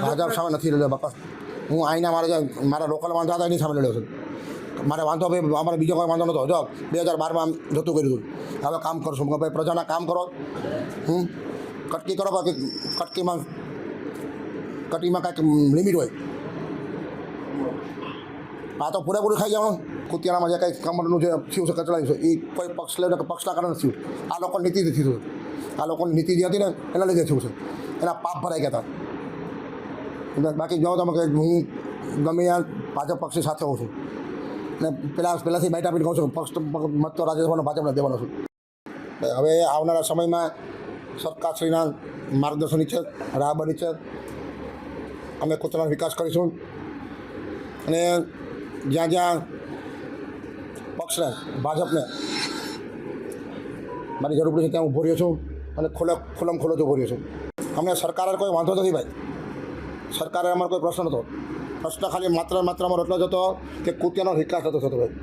ભાજપ સામે નથી લડ્યો બાપા. હું અહીંના મારા લોકલ વાંધો હતા એની સામે લડ્યો છું. મારે વાંધો ભાઈ અમારે બીજો કોઈ વાંધો નહોતો. જો 2012માં જતું કર્યું હતું. હવે કામ કરશું ભાઈ, પ્રજાના કામ કરો. કટકી કરો, બાકી કટકીમાં કાંઈક લિમિટ હોય. આ તો પૂરેપૂરું ખાઈ જવાનું. કુતિયાણામાં જે કંઈ કમરનું જે થયું છે કચડાયું છે એ કોઈ પક્ષ લઈને પક્ષના કારણે થયું. આ લોકોની નીતિથી થયું. આ લોકોની નીતિ જે હતી ને એના લીધે થયું છે. એના પાપ ભરાઈ ગયા હતા. બાકી જો તમે કે હું ગમે ત્યાં ભાજપ પક્ષની સાથે હોઉં છું ને પહેલાંથી બાઈટ આપીને કહું છું પક્ષ મત તો રાજ્યસભાનો ભાજપને દેવાનો છું. હવે આવનારા સમયમાં સરકારશ્રીના માર્ગદર્શન નીચે રાહ નીચે અમે કુતિયાણાનો વિકાસ કરીશું અને જ્યાં જ્યાં પક્ષને ભાજપને મારી જરૂર પડી છે ત્યાં ઊભો રહ્યો છું અને ખુલ્લો જ ઊભો રહ્યો છું. અમને સરકારે કોઈ વાંધો નથી ભાઈ. સરકારે અમારો કોઈ પ્રશ્ન નહોતો. પ્રશ્ન ખાલી માત્રમાં એટલો જ હતો કે કુતિયાનો વિકાસ નહોતો થતો ભાઈ.